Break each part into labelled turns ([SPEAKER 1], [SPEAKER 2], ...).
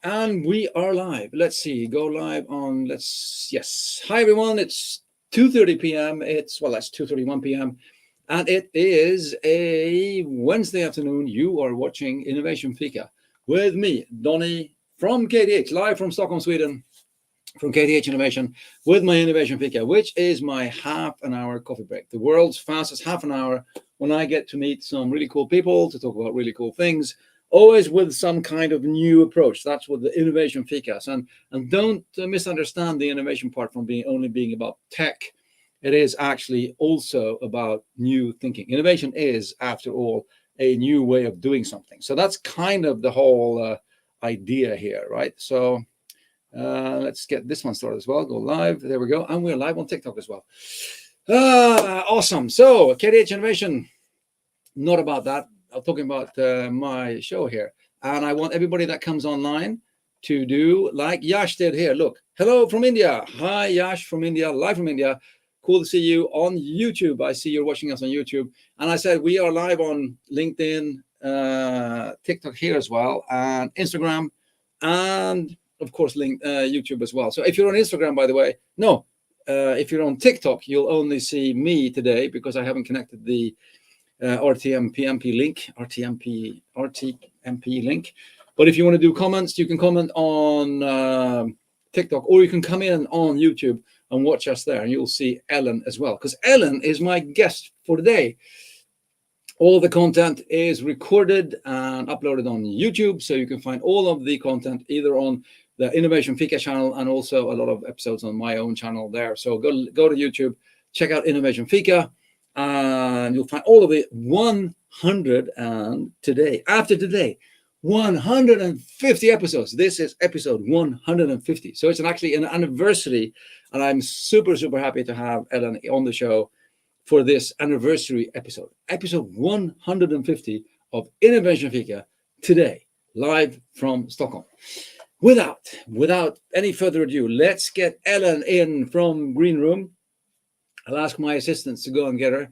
[SPEAKER 1] And we are live. Let's see. Go live on. Yes. Hi everyone. It's 2:30 p.m. That's 2:31 p.m. And it is a Wednesday afternoon. You are watching Innovation Fika with me, Donny, from KTH, live from Stockholm, Sweden, from KTH Innovation, with my Innovation Fika, which is my half an hour coffee break. The world's fastest half an hour when I get to meet some really cool people to talk about really cool things. Always with some kind of new approach. That's what the Innovation Fika is. And don't misunderstand the innovation part from only being about tech. It is actually also about new thinking. Innovation is, after all, a new way of doing something. So that's kind of the whole idea here, right? So let's get this one started as well. Go live. There we go. And we're live on TikTok as well. Awesome. So KTH Innovation, not about that. I'm talking about my show here. And I want everybody that comes online to do like Yash did here. Look, hello from India. Hi, Yash from India, live from India. Cool to see you on YouTube. I see you're watching us on YouTube. And I said we are live on LinkedIn, TikTok here as well, and Instagram, and of course, YouTube as well. So if you're on Instagram, by the way, if you're on TikTok, you'll only see me today because I haven't connected the RTMP link. But if you want to do comments, you can comment on TikTok, or you can come in on YouTube and watch us there, and you'll see Ellen as well, because Ellen is my guest for today. All the content is recorded and uploaded on YouTube, so you can find all of the content either on the Innovation Fika channel and also a lot of episodes on my own channel there. So go to YouTube, check out Innovation Fika, and you'll find all of it 150 episodes. This is episode 150. So it's actually an anniversary, and I'm super happy to have Ellen on the show for this anniversary episode 150 of Innovation Fika, today, live from Stockholm. Without any further ado, let's get Ellen in from Green Room. I'll ask my assistants to go and get her,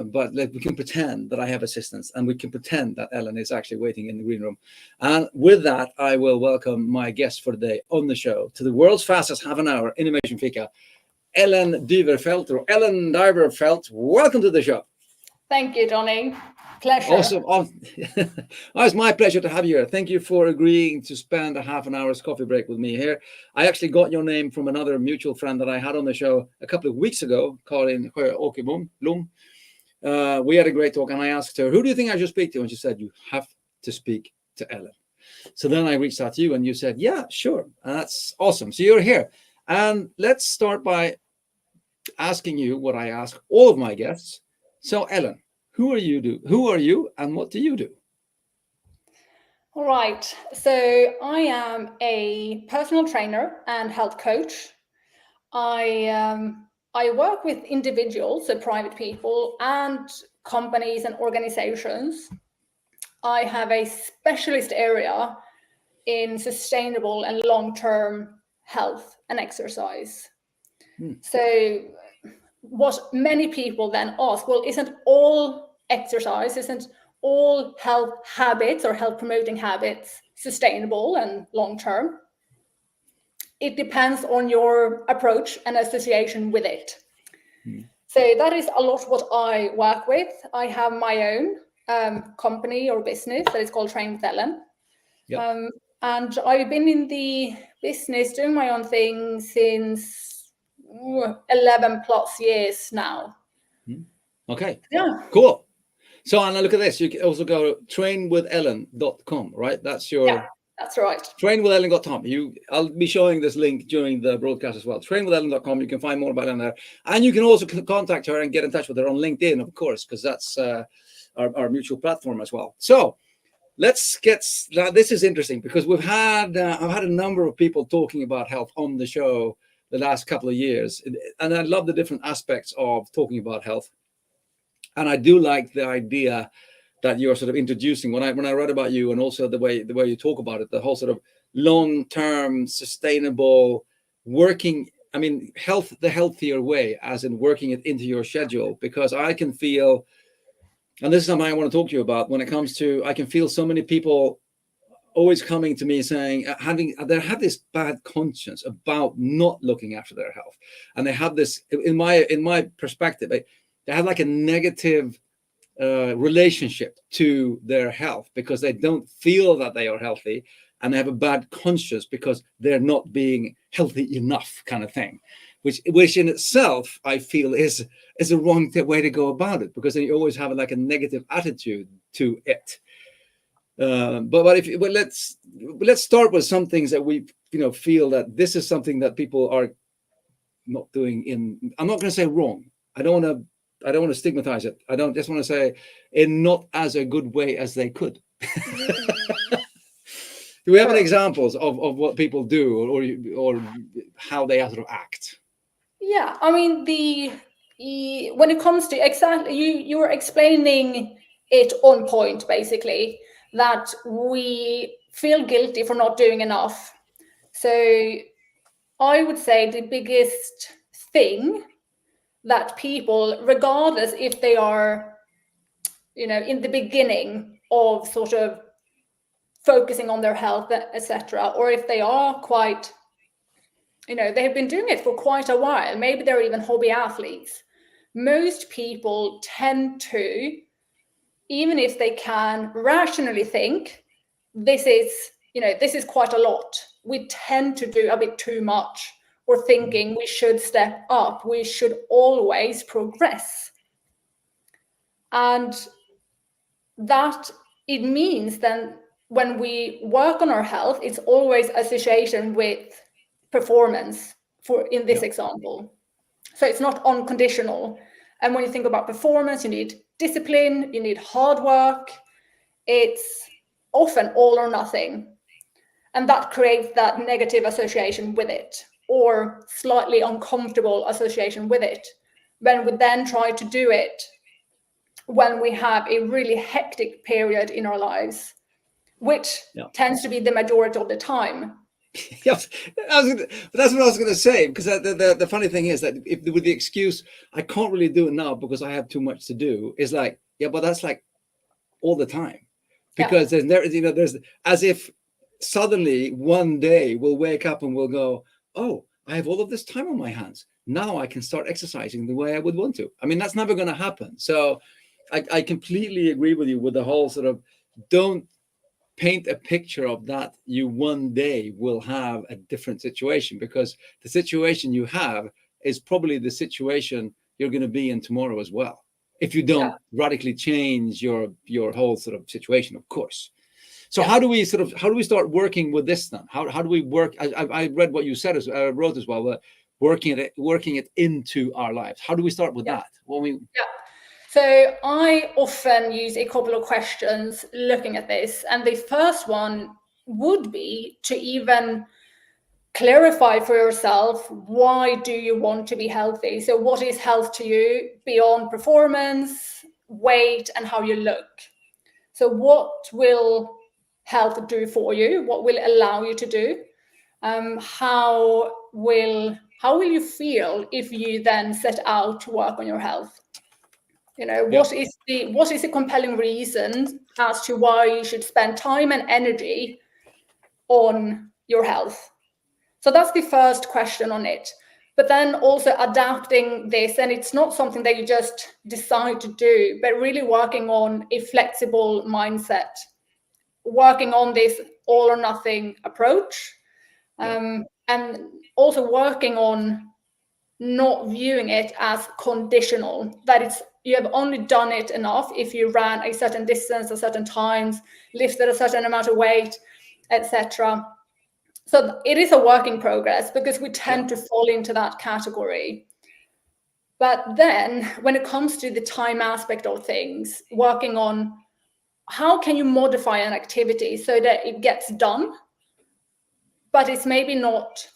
[SPEAKER 1] but we can pretend that I have assistants, and we can pretend that Ellen is actually waiting in the green room. And with that, I will welcome my guest for today on the show to the world's fastest half an hour Innovation Fika, Ellen Dyverfeldt, or Ellen Dyverfeldt. Welcome to the show.
[SPEAKER 2] Thank you, Donny. Pleasure.
[SPEAKER 1] Awesome. It's my pleasure to have you here. Thank you for agreeing to spend a half an hour's coffee break with me here. I actually got your name from another mutual friend that I had on the show a couple of weeks ago, Karin Åkerblom. We had a great talk, and I asked her, who do you think I should speak to? And she said, you have to speak to Ellen. So then I reached out to you, and you said, yeah, sure. That's awesome. So you're here. And let's start by asking you what I ask all of my guests. So Ellen, who are you and what do you do?
[SPEAKER 2] All right. So I am a personal trainer and health coach. I work with individuals, so private people, and companies and organizations. I have a specialist area in sustainable and long-term health and exercise. So what many people then ask, well, isn't all exercise, isn't all health habits or health promoting habits sustainable and long-term? It depends on your approach and association with it. So that is a lot what I work with. I have my own company or business that is called Train with Ellen. Yep. And I've been in the business doing my own thing since 11 plus years now.
[SPEAKER 1] Okay.
[SPEAKER 2] Yeah.
[SPEAKER 1] Cool. So Anna, look at this. You can also go to trainwithellen.com, right? That's your.
[SPEAKER 2] Yeah, that's right.
[SPEAKER 1] Trainwithellen.com. I'll be showing this link during the broadcast as well. Trainwithellen.com. You can find more about Ellen there, and you can also contact her and get in touch with her on LinkedIn, of course, because that's our mutual platform as well. So let's get. This is interesting because I've had a number of people talking about health on the show the last couple of years, and I love the different aspects of talking about health. And I do like the idea that you're sort of introducing when I read about you, and also the way you talk about it, the whole sort of long-term sustainable working. I mean, the healthier way, as in working it into your schedule, because I can feel, and this is something I want to talk to you about when it comes to, I can feel so many people always coming to me saying, they have this bad conscience about not looking after their health, and they have this, in my perspective, they have like a negative relationship to their health because they don't feel that they are healthy, and they have a bad conscience because they're not being healthy enough, kind of thing, which in itself I feel is a wrong way to go about it, because then you always have like a negative attitude to it. But let's start with some things that we feel that this is something that people are not doing in. I'm not going to say wrong. I don't want to stigmatize it. I just want to say in not as a good way as they could. Do we have any examples of what people do, or how they sort of act?
[SPEAKER 2] Yeah, I mean, when it comes to exactly, you were explaining it on point, basically, that we feel guilty for not doing enough. So I would say the biggest thing that people, regardless if they are, in the beginning of sort of focusing on their health, etc., or if they are quite, they have been doing it for quite a while, maybe they're even hobby athletes, most people tend to, even if they can rationally think, this is quite a lot, we tend to do a bit too much, or thinking we should step up, we should always progress. And that it means then when we work on our health, it's always association with performance, in this example. So it's not unconditional. And when you think about performance, you need discipline, you need hard work. It's often all or nothing. And that creates that negative association with it, or slightly uncomfortable association with it. When we then try to do it when we have a really hectic period in our lives, which tends to be the majority of the time.
[SPEAKER 1] Yes, that's what I was going to say, because the funny thing is that with the excuse, I can't really do it now because I have too much to do, is like, yeah, but that's like all the time, because there's as if suddenly one day we'll wake up and we'll go, oh, I have all of this time on my hands. Now I can start exercising the way I would want to. I mean, that's never going to happen. So I completely agree with you with the whole sort of, don't paint a picture of that you one day will have a different situation, because the situation you have is probably the situation you're going to be in tomorrow as well, if you don't radically change your whole sort of situation, of course. So how do we start working with this then? How do we work? I read what you said, wrote as well, that working it into our lives. How do we start with that?
[SPEAKER 2] So I often use a couple of questions looking at this. And the first one would be to even clarify for yourself, why do you want to be healthy? So what is health to you beyond performance, weight, and how you look? So what will health do for you? What will allow you to do? How will you feel if you then set out to work on your health? What is the compelling reason as to why you should spend time and energy on your health? So that's the first question on it. But then also adapting this, and it's not something that you just decide to do, but really working on a flexible mindset, working on this all or nothing approach, and also working on not viewing it as conditional, that you have only done it enough if you ran a certain distance at certain times, lifted a certain amount of weight, etc. So it is a work in progress, because we tend to fall into that category. But then when it comes to the time aspect of things, working on how can you modify an activity so that it gets done, but it's maybe not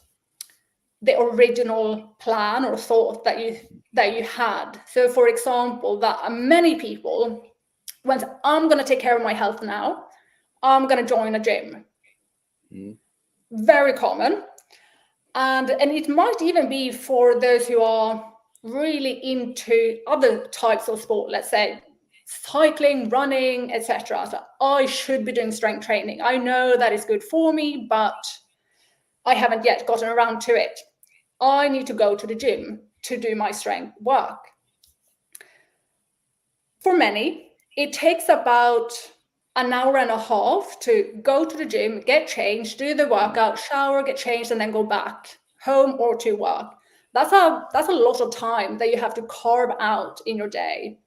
[SPEAKER 2] the original plan or thought that you had. So for example, that many people went, I'm going to take care of my health now, I'm going to join a gym. Very common. And it might even be for those who are really into other types of sport, let's say cycling, running, etc. So I should be doing strength training. I know that is good for me, but I haven't yet gotten around to it. I need to go to the gym to do my strength work. For many, it takes about an hour and a half to go to the gym, get changed, do the workout, shower, get changed, and then go back home or to work. That's a lot of time that you have to carve out in your day.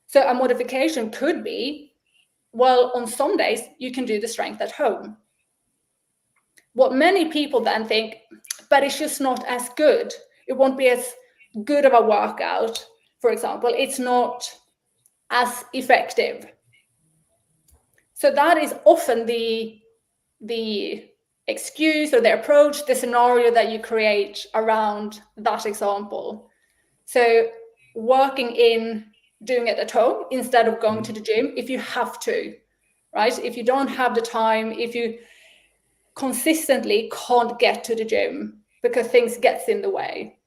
[SPEAKER 2] So a modification could be, well, on some days you can do the strength at home. What many people then think, but it's just not as good. It won't be as good of a workout, for example. It's not as effective. So that is often the excuse or the approach, the scenario that you create around that example. So working in doing it at home instead of going to the gym if you have to, right? If you don't have the time, if you consistently can't get to the gym because things gets in the way.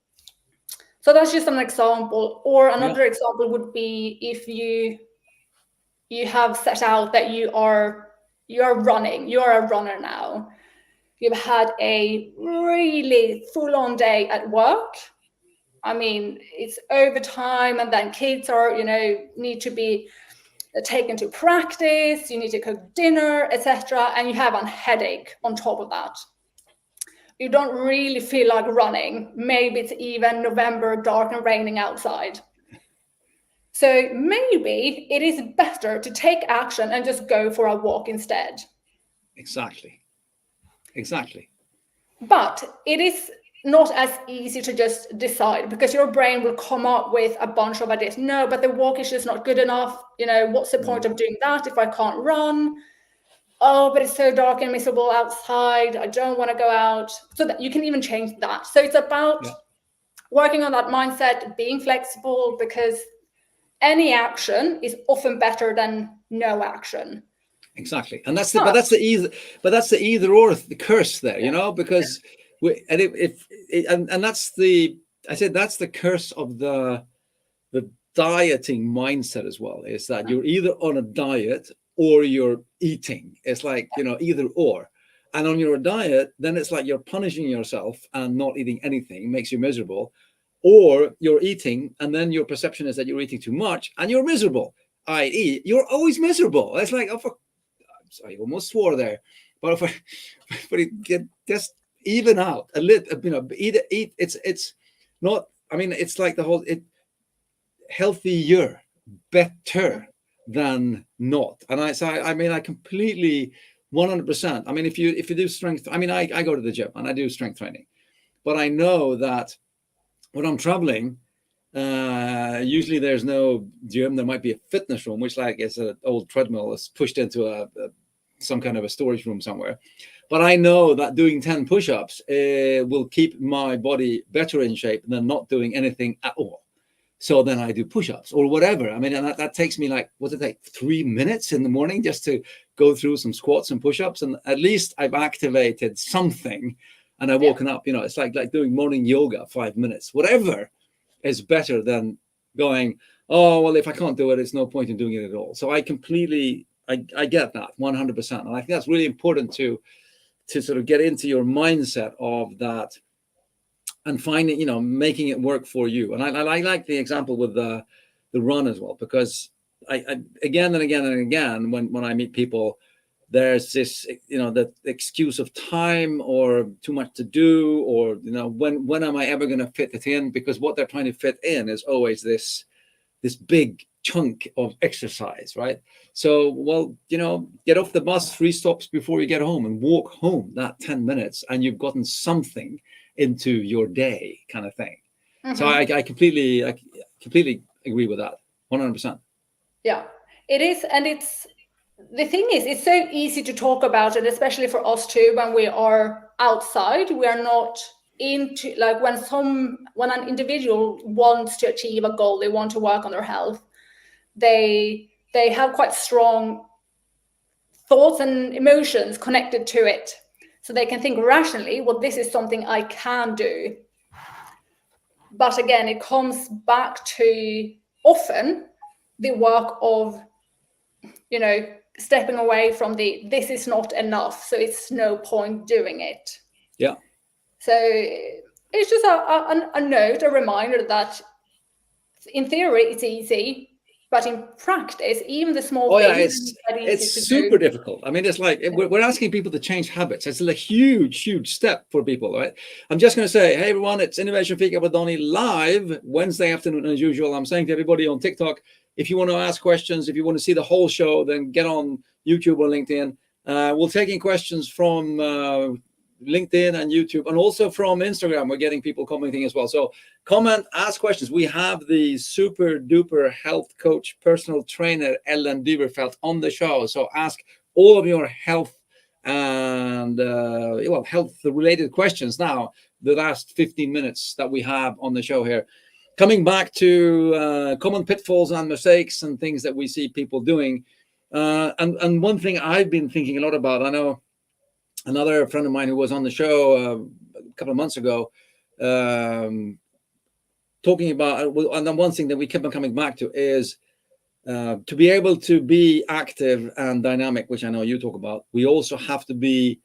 [SPEAKER 2] So that's just an example. Or another example would be if you have set out that you are running, you're a runner now. You've had a really full-on day at work. I mean, it's overtime, and then kids are, need to be taken to practice, you need to cook dinner, etc., and you have a headache on top of that. You don't really feel like running. Maybe it's even November, dark and raining outside. So maybe it is better to take action and just go for a walk instead.
[SPEAKER 1] Exactly.
[SPEAKER 2] But it is not as easy to just decide, because your brain will come up with a bunch of ideas. No, but the walk is just not good enough. What's the point of doing that if I can't run? Oh, but it's so dark and miserable outside. I don't want to go out. So that you can even change that. So it's about working on that mindset, being flexible, because any action is often better than no action.
[SPEAKER 1] Exactly. And that's the either or, the curse there, because that's the curse of the dieting mindset as well, is that you're either on a diet or you're eating. It's like, either or. And on your diet, then it's like you're punishing yourself and not eating anything. It makes you miserable. Or you're eating, and then your perception is that you're eating too much and you're miserable, i.e. you're always miserable. It's like, I almost swore there, but if I get just even out a little, eat. It's not. I mean, it's like the whole healthier, better than not. And I completely 100%. I mean, if you do strength, I go to the gym and I do strength training, but I know that when I'm traveling, usually there's no gym. There might be a fitness room, which is an old treadmill is pushed into some kind of a storage room somewhere. But I know that doing 10 push-ups will keep my body better in shape than not doing anything at all. So then I do push-ups or whatever. I mean, and that takes me 3 minutes in the morning just to go through some squats and push-ups, and at least I've activated something. And I've woken up. It's like doing morning yoga, 5 minutes, whatever is better than going, oh, well, if I can't do it, it's no point in doing it at all. So I completely, I get that 100%. And I think that's really important to sort of get into your mindset of that and finding, making it work for you. And I like the example with the run as well, because I again and again and again, when I meet people, there's this, the excuse of time or too much to do, or, when am I ever going to fit it in? Because what they're trying to fit in is always this big chunk of exercise, right? So, well, get off the bus 3 stops before you get home and walk home that 10 minutes, and you've gotten something into your day, kind of thing. Mm-hmm. So I completely agree with that, 100%.
[SPEAKER 2] Yeah, it is. And the thing is, it's so easy to talk about it, especially for us too, when we are outside. We are not into, like, when an individual wants to achieve a goal, they want to work on their health, they have quite strong thoughts and emotions connected to it. So they can think rationally, well, this is something I can do. But again, it comes back to often the work of, stepping away from this is not enough, so it's no point doing it.
[SPEAKER 1] Yeah.
[SPEAKER 2] So it's just a note, a reminder that in theory it's easy, but in practice, even the small things,
[SPEAKER 1] it's super difficult. I mean, it's like we're asking people to change habits. It's a huge step for people, right? I'm just going to say, hey everyone, it's Innovation Fika with Donny live Wednesday afternoon as usual. I'm saying to everybody on TikTok, if you want to ask questions, if you want to see the whole show, then get on YouTube or LinkedIn. We're taking questions from LinkedIn and YouTube, and also from Instagram. We're getting people commenting as well. So comment, ask questions. We have the super duper health coach, personal trainer, Ellen Dyverfeldt on the show. So ask all of your health and health related questions now, the last 15 minutes that we have on the show here. Coming back to common pitfalls and mistakes and things that we see people doing. And one thing I've been thinking a lot about, I know another friend of mine who was on the show a couple of months ago, talking about, and then one thing that we kept on coming back to is to be able to be active and dynamic, which I know you talk about, we also have to be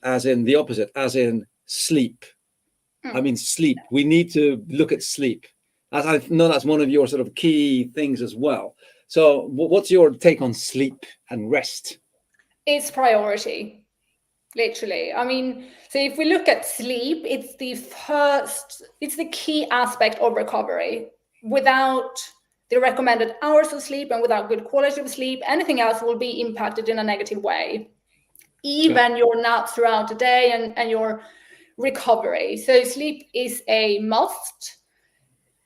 [SPEAKER 1] as in the opposite, as in sleep. I mean, sleep. We need to look at sleep. As I know that's one of your sort of key things as well. So what's your take on sleep and rest?
[SPEAKER 2] It's priority, literally. I mean, so if we look at sleep, it's the key aspect of recovery. Without the recommended hours of sleep and without good quality of sleep, anything else will be impacted in a negative way. Even your naps throughout the day and your recovery. So sleep is a must.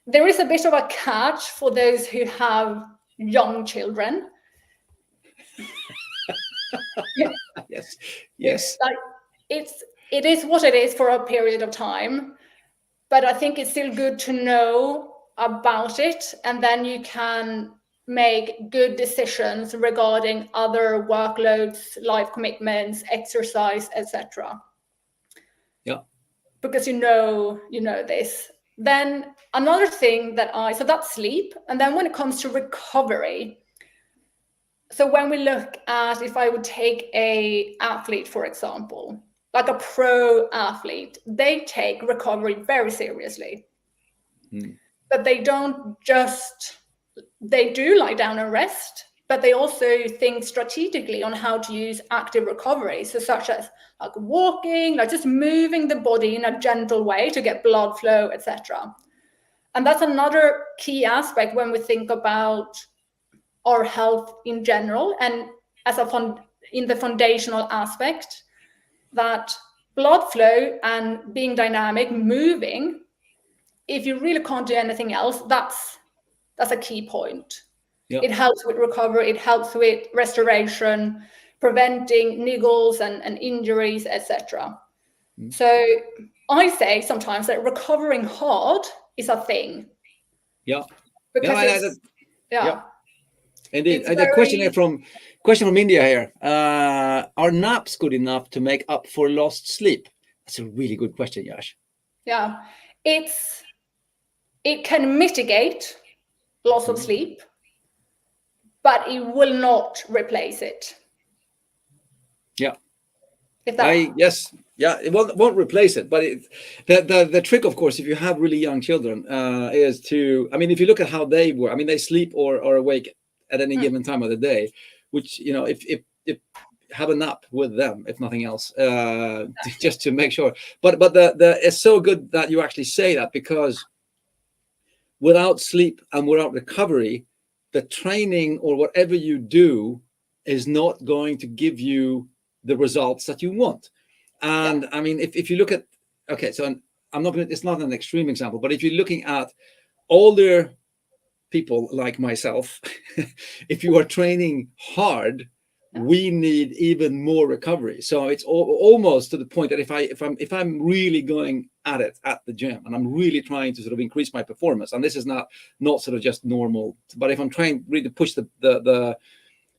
[SPEAKER 2] There is a bit of a catch for those who have young children.
[SPEAKER 1] Yes.
[SPEAKER 2] It is what it is for a period of time, but I think it's still good to know about it, and then you can make good decisions regarding other workloads, life commitments, exercise, etc.
[SPEAKER 1] Yeah.
[SPEAKER 2] Because you know this. Then another thing so that's sleep. And then when it comes to recovery, so when we look at, if I would take a athlete, for example, like a pro athlete, they take recovery very seriously. But they do lie down and rest, but they also think strategically on how to use active recovery. So such as like walking, like just moving the body in a gentle way to get blood flow, etc. And that's another key aspect when we think about our health in general, and in the foundational aspect, that blood flow and being dynamic, moving, if you really can't do anything else, that's a key point. Yeah. It helps with recovery, it helps with restoration, preventing niggles and injuries, etc. So I say sometimes that recovering hard is a thing.
[SPEAKER 1] Yeah.
[SPEAKER 2] Because
[SPEAKER 1] Indeed. A question from India here. Are naps good enough to make up for lost sleep? That's a really good question, Yash.
[SPEAKER 2] Yeah. It can mitigate loss of sleep, but it will not replace it.
[SPEAKER 1] Yeah. It won't replace it, but the trick, of course, if you have really young children, is to, I mean, if you look at how they work, I mean, they sleep or are awake at any given time of the day, which, if have a nap with them, if nothing else, just to make sure. But it's so good that you actually say that, because without sleep and without recovery, the training or whatever you do is not going to give you the results that you want. And I mean, if you look at, so I'm not going to, it's not an extreme example, but if you're looking at older people like myself, if you are training hard, we need even more recovery. So it's almost to the point that if I'm really going at it at the gym and I'm really trying to sort of increase my performance, and this is not sort of just normal, but if I'm trying really to push the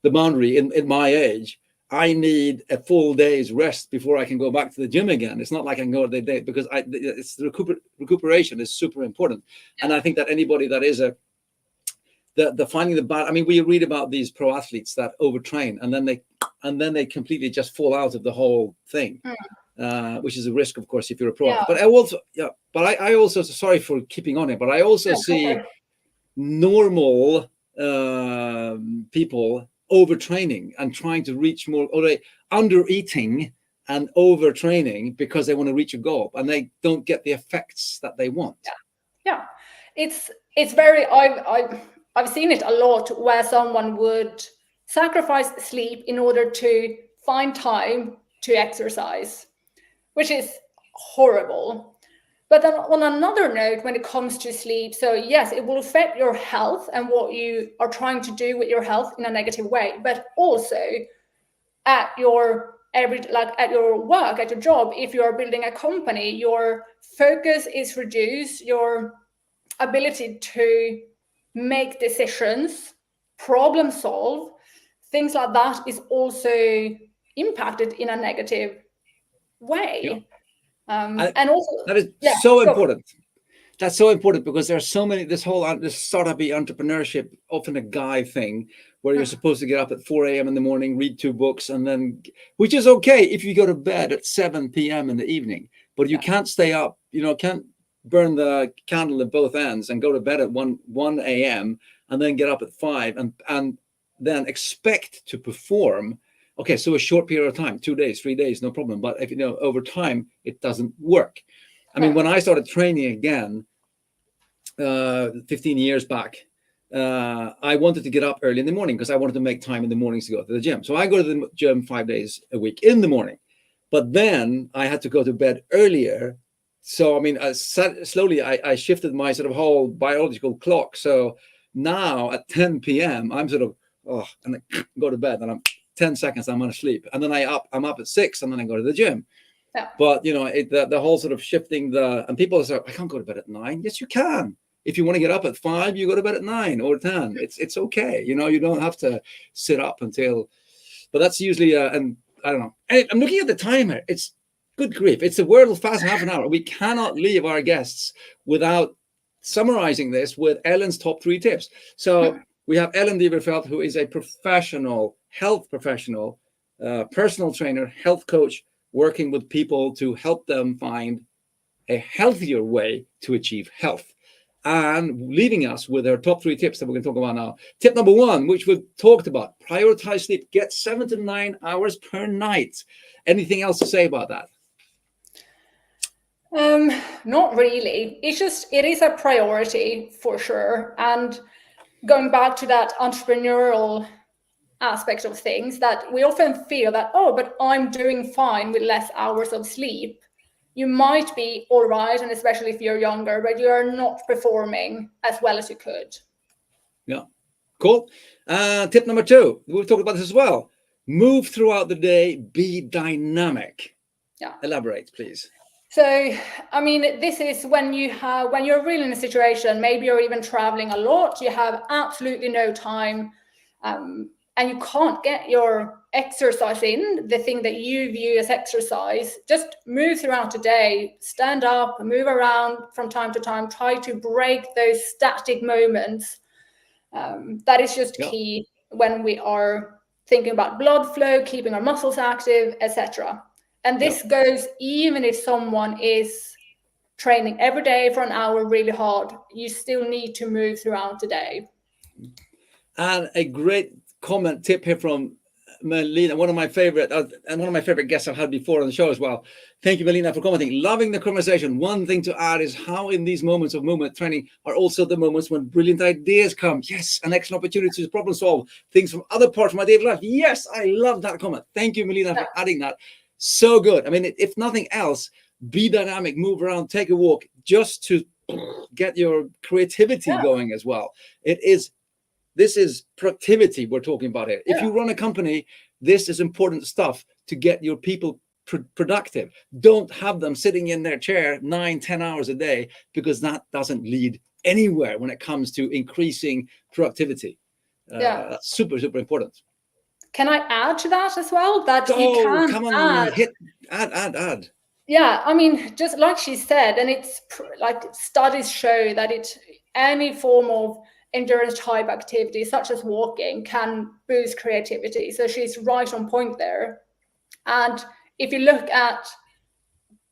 [SPEAKER 1] boundary in my age, I need a full day's rest before I can go back to the gym again. It's not like I can go the day, because it's recuperation is super important. And I think that anybody that is a the finding the bad. I mean, we read about these pro athletes that overtrain and then they completely just fall out of the whole thing, which is a risk, of course, if you're a pro.
[SPEAKER 2] Yeah.
[SPEAKER 1] But I also, sorry for keeping on it, but I also see normal people overtraining and trying to reach more, or they under eating and overtraining because they want to reach a goal and they don't get the effects that they want.
[SPEAKER 2] Yeah, it's very, I've seen it a lot where someone would sacrifice sleep in order to find time to exercise, which is horrible. But then on another note, when it comes to sleep, so yes, it will affect your health and what you are trying to do with your health in a negative way, but also at your at your work, at your job, if you are building a company, your focus is reduced, your ability to make decisions, problem solve, things like that is also impacted in a negative way. And also
[SPEAKER 1] that is so important. That's so important because there are so many, this startup-y entrepreneurship, often a guy thing where you're supposed to get up at 4 a.m. in the morning, read 2 books, and then, which is okay if you go to bed at 7 p.m. in the evening, but you can't stay up, can't burn the candle at both ends and go to bed at 1 a.m. and then get up at 5 and then expect to perform. Okay, so a short period of time, 2 days, 3 days, no problem. But if over time, it doesn't work. I mean, when I started training again 15 years back, I wanted to get up early in the morning because I wanted to make time in the mornings to go to the gym. So I go to the gym 5 days a week in the morning, but then I had to go to bed earlier. So, I mean, slowly I shifted my sort of whole biological clock. So now at 10 p.m., I'm sort of, and I go to bed and I'm 10 seconds, I'm asleep. And then I'm up at 6 and then I go to the gym.
[SPEAKER 2] Yeah.
[SPEAKER 1] But, the whole sort of shifting and people say, I can't go to bed at 9. Yes, you can. If you want to get up at 5, you go to bed at 9 or 10. It's okay. You don't have to sit up until, but that's usually, and I don't know. And I'm looking at the timer. It's good grief. It's the world fast half an hour. We cannot leave our guests without summarizing this with Ellen's top 3 tips. So we have Ellen Dyverfeldt, who is a health professional, personal trainer, health coach, working with people to help them find a healthier way to achieve health, and leaving us with her top 3 tips that we're going to talk about now. Tip number 1, which we've talked about, prioritize sleep. Get 7 to 9 hours per night. Anything else to say about that?
[SPEAKER 2] Not really. It is a priority for sure. And going back to that entrepreneurial aspect of things, that we often feel that, but I'm doing fine with less hours of sleep. You might be all right, and especially if you're younger, but you are not performing as well as you could.
[SPEAKER 1] Yeah, cool. Tip number 2, we've talked about this as well. Move throughout the day, be dynamic.
[SPEAKER 2] Yeah.
[SPEAKER 1] Elaborate, please.
[SPEAKER 2] So, I mean, this is when you're really in a situation, maybe you're even traveling a lot, you have absolutely no time, and you can't get your exercise in, the thing that you view as exercise. Just move throughout the day, stand up, move around from time to time, try to break those static moments. That is just key when we are thinking about blood flow, keeping our muscles active, etc. And this goes even if someone is training every day for an hour really hard, you still need to move throughout the day.
[SPEAKER 1] And a great tip here from Melina, one of my favorite guests I've had before on the show as well. Thank you, Melina, for commenting. Loving the conversation. One thing to add is how in these moments of movement training are also the moments when brilliant ideas come. Yes, an excellent opportunity to problem solve things from other parts of my daily life. Yes, I love that comment. Thank you, Melina, for adding that. So good. I mean, if nothing else, be dynamic, move around, take a walk, just to get your creativity going as well. This is productivity we're talking about here. If you run a company, this is important stuff to get your people productive. Don't have them sitting in their chair 9-10 hours a day, because that doesn't lead anywhere when it comes to increasing productivity. That's super, super important.
[SPEAKER 2] Can I add to that as well? That you can
[SPEAKER 1] come on, add.
[SPEAKER 2] Yeah, I mean, just like she said, and it's like studies show that any form of endurance type activities such as walking can boost creativity. So she's right on point there. And if you look at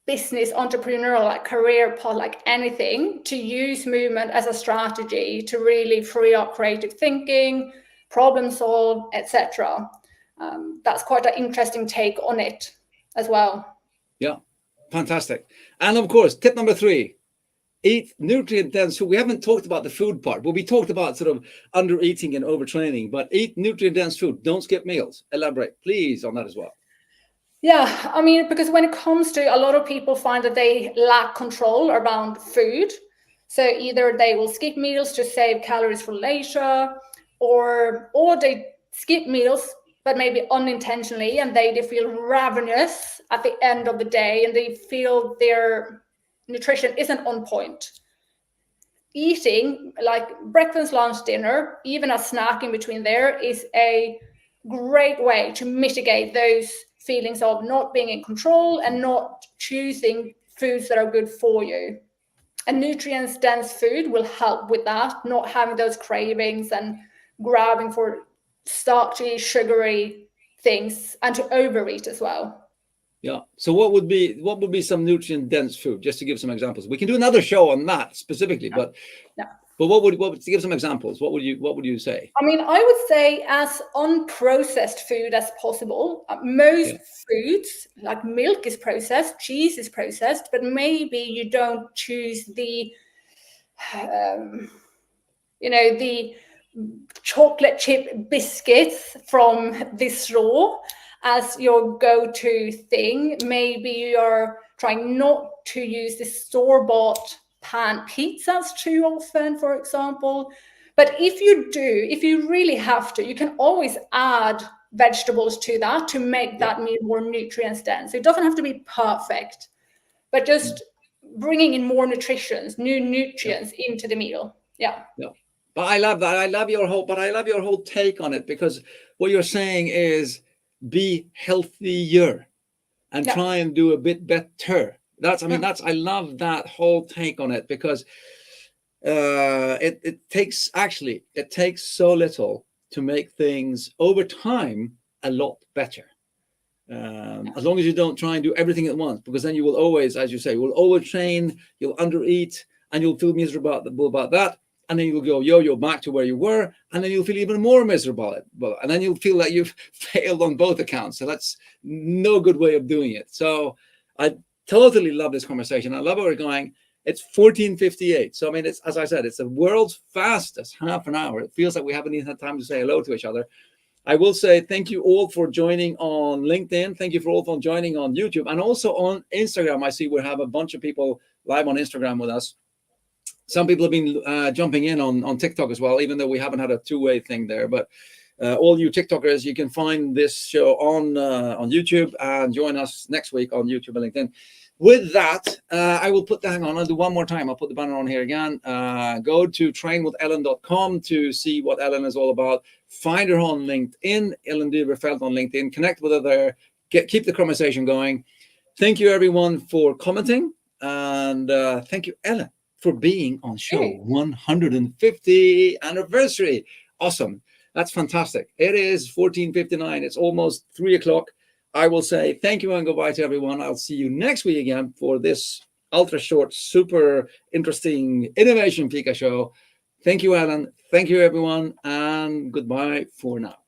[SPEAKER 2] business, entrepreneurial, like career path, like anything, to use movement as a strategy to really free up creative thinking, problem solve, etc. That's quite an interesting take on it as well.
[SPEAKER 1] Yeah, fantastic. And of course, tip number 3, eat nutrient-dense food. We haven't talked about the food part, but we talked about sort of under-eating and overtraining, but eat nutrient-dense food. Don't skip meals. Elaborate, please, on that as well.
[SPEAKER 2] Yeah, I mean, because when it comes to, a lot of people find that they lack control around food. So either they will skip meals to save calories for later, or they skip meals, but maybe unintentionally, and they feel ravenous at the end of the day, and they feel their nutrition isn't on point. Eating like breakfast, lunch, dinner, even a snack in between there, is a great way to mitigate those feelings of not being in control and not choosing foods that are good for you. And nutrients dense food will help with that, not having those cravings and grabbing for starchy, sugary things, and to overeat as well.
[SPEAKER 1] Yeah. So what would be some nutrient dense food? Just to give some examples. We can do another show on that specifically, but what would to give some examples? What would you say?
[SPEAKER 2] I mean, I would say as unprocessed food as possible. Most foods, like milk, is processed, cheese is processed, but maybe you don't choose the, the chocolate chip biscuits from the store as your go-to thing. Maybe you're trying not to use the store-bought pan pizzas too often, for example. But if you really have to, you can always add vegetables to that to make that meal more nutrients dense. So it doesn't have to be perfect, but just bringing in more new nutrients into the meal. Yeah.
[SPEAKER 1] But I love that. I love your whole take on it, because what you're saying is be healthier and try and do a bit better. I love that whole take on it, because it takes so little to make things over time a lot better. As long as you don't try and do everything at once, because then you will always, as you say, will overtrain, you'll undereat, and you'll feel miserable about that. And then you'll go yo-yo back to where you were, and then you'll feel even more miserable. And then you'll feel that you've failed on both accounts. So that's no good way of doing it. So I totally love this conversation. I love where we're going. It's 14:58. So I mean, it's, as I said, it's the world's fastest half an hour. It feels like we haven't even had time to say hello to each other. I will say thank you all for joining on LinkedIn. Thank you for all for joining on YouTube, and also on Instagram. I see we have a bunch of people live on Instagram with us. Some people have been jumping in on TikTok as well, even though we haven't had a two-way thing there. But all you TikTokers, you can find this show on YouTube, and join us next week on YouTube and LinkedIn. With that, I will put hang on, I'll do one more time. I'll put the banner on here again. Go to trainwithellen.com to see what Ellen is all about. Find her on LinkedIn, Ellen Dyverfeldt on LinkedIn. Connect with her there. Keep the conversation going. Thank you, everyone, for commenting. And thank you, Ellen, for being on show 150 anniversary. Awesome. That's fantastic. It is 14:59. It's almost 3 o'clock. I will say thank you and goodbye to everyone. I'll see you next week again for this ultra short, super interesting innovation Fika show. Thank you, Ellen. Thank you, everyone. And goodbye for now.